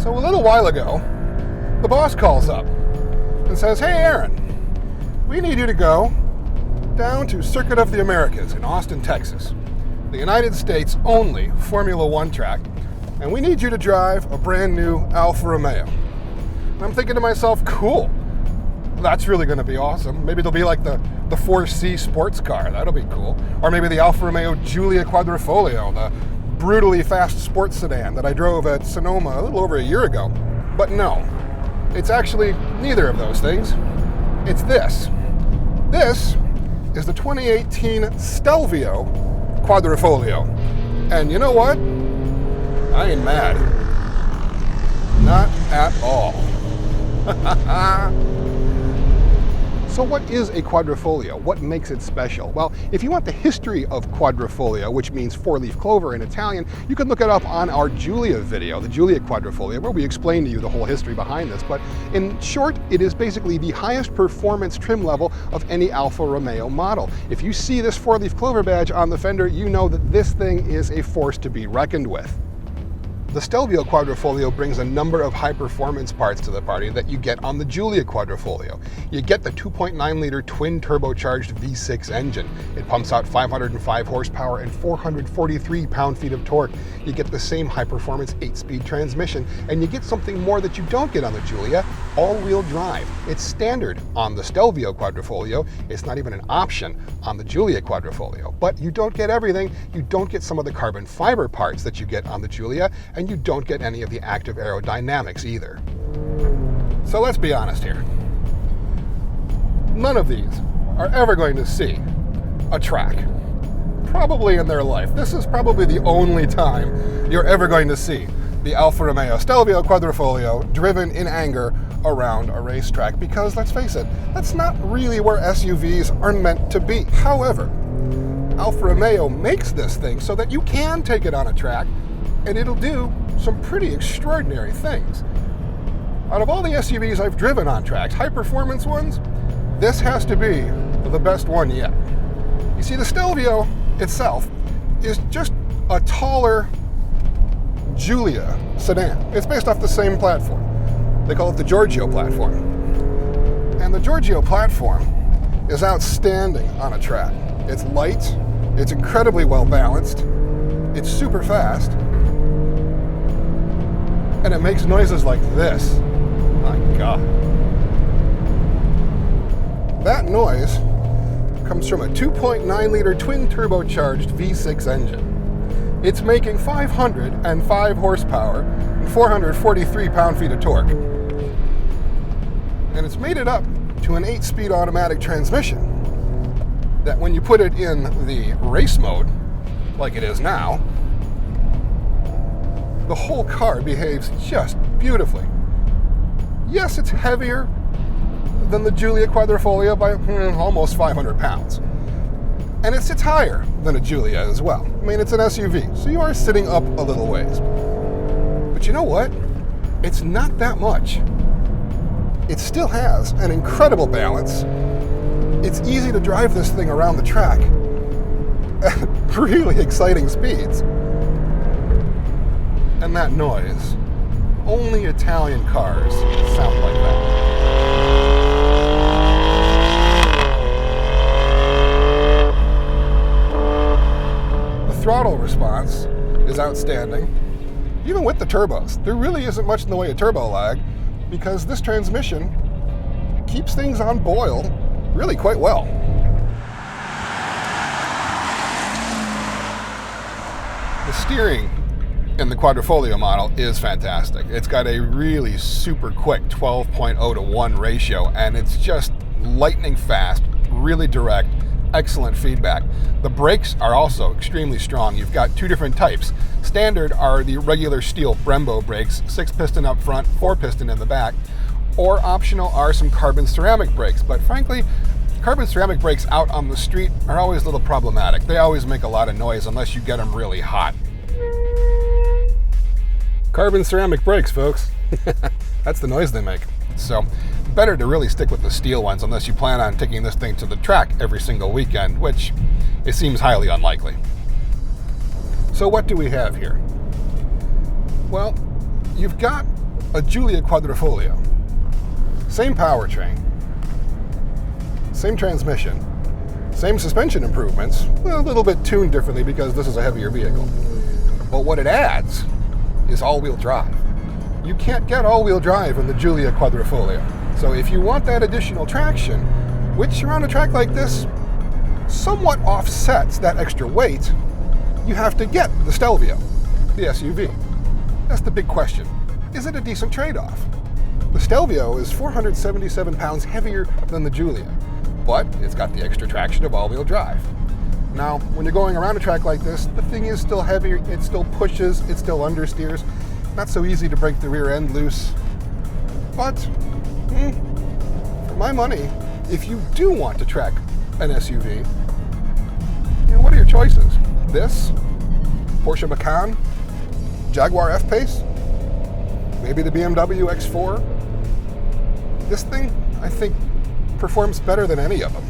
So a little while ago, the boss calls up and says, "Hey Aaron, we need you to go down to Circuit of the Americas in Austin, Texas, the United States' only Formula One track, and we need you to drive a brand new Alfa Romeo." And I'm thinking to myself, cool, that's really going to be awesome. Maybe it'll be like the 4C sports car, that'll be cool. Or maybe the Alfa Romeo Giulia Quadrifoglio, the brutally fast sports sedan that I drove at Sonoma a little over a year ago. But no, it's actually neither of those things. It's this. This is the 2018 Stelvio Quadrifoglio. And you know what? I ain't mad. Not at all. So what is a quadrifoglio? What makes it special? Well, if you want the history of quadrifoglio, which means four-leaf clover in Italian, you can look it up on our Giulia video, the Giulia Quadrifoglio, where we explain to you the whole history behind this. But in short, it is basically the highest performance trim level of any Alfa Romeo model. If you see this four-leaf clover badge on the fender, you know that this thing is a force to be reckoned with. The Stelvio Quadrifoglio brings a number of high-performance parts to the party that you get on the Giulia Quadrifoglio. You get the 2.9-liter twin-turbocharged V6 engine. It pumps out 505 horsepower and 443 pound-feet of torque. You get the same high-performance 8-speed transmission, and you get something more that you don't get on the Giulia, all-wheel drive. It's standard on the Stelvio Quadrifoglio. It's not even an option on the Giulia Quadrifoglio. But you don't get everything. You don't get some of the carbon fiber parts that you get on the Giulia, and you don't get any of the active aerodynamics either. So let's be honest here. None of these are ever going to see a track, probably in their life. This is probably the only time you're ever going to see the Alfa Romeo Stelvio Quadrifoglio driven in anger around a racetrack, because let's face it, that's not really where SUVs are meant to be. However, Alfa Romeo makes this thing so that you can take it on a track and it'll do some pretty extraordinary things. Out of all the SUVs I've driven on tracks, high-performance ones, this has to be the best one yet. You see, the Stelvio itself is just a taller Giulia sedan. It's based off the same platform. They call it the Giorgio platform. And the Giorgio platform is outstanding on a track. It's light, it's incredibly well balanced, it's super fast, and it makes noises like this. My God. That noise comes from a 2.9-liter twin-turbocharged V6 engine. It's making 505 horsepower and 443 pound-feet of torque. And it's made it up to an 8-speed automatic transmission that when you put it in the race mode, like it is now, the whole car behaves just beautifully. Yes, it's heavier than the Giulia Quadrifoglio by almost 500 pounds. And it sits higher than a Giulia as well. I mean, it's an SUV, so you are sitting up a little ways. But you know what? It's not that much. It still has an incredible balance. It's easy to drive this thing around the track at really exciting speeds. And that noise, only Italian cars sound like that. The throttle response is outstanding. Even with the turbos, there really isn't much in the way of turbo lag, because this transmission keeps things on boil really quite well. The steering in the Quadrifoglio model is fantastic. It's got a really super quick 12.0 to 1 ratio, and it's just lightning fast, really direct, excellent feedback. The brakes are also extremely strong. You've got two different types. Standard are the regular steel Brembo brakes, 6-piston up front, 4-piston in the back, or optional are some carbon ceramic brakes. But frankly, carbon ceramic brakes out on the street are always a little problematic. They always make a lot of noise unless you get them really hot. Carbon ceramic brakes, folks. That's the noise they make. So better to really stick with the steel ones unless you plan on taking this thing to the track every single weekend, which it seems highly unlikely. So what do we have here? Well, you've got a Giulia Quadrifoglio. Same powertrain, same transmission, same suspension improvements, a little bit tuned differently because this is a heavier vehicle. But what it adds is all-wheel drive. You can't get all-wheel drive in the Giulia Quadrifoglio. So if you want that additional traction, which around a track like this somewhat offsets that extra weight, you have to get the Stelvio, the SUV. That's the big question. Is it a decent trade-off? The Stelvio is 477 pounds heavier than the Giulia, but it's got the extra traction of all-wheel drive. Now, when you're going around a track like this, the thing is still heavier, it still pushes, it still understeers. Not so easy to break the rear end loose. But, for my money, if you do want to track an SUV, what are your choices? This, Porsche Macan, Jaguar F-Pace, maybe the BMW X4. This thing, I think, performs better than any of them.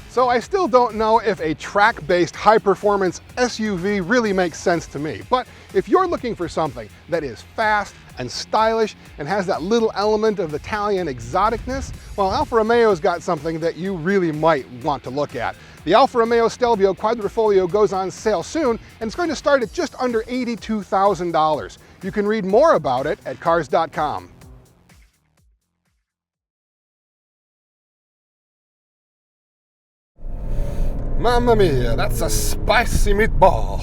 So I still don't know if a track-based high-performance SUV really makes sense to me. But if you're looking for something that is fast and stylish and has that little element of Italian exoticness, well, Alfa Romeo's got something that you really might want to look at. The Alfa Romeo Stelvio Quadrifoglio goes on sale soon, and it's going to start at just under $82,000. You can read more about it at Cars.com. Mamma mia, that's a spicy meatball.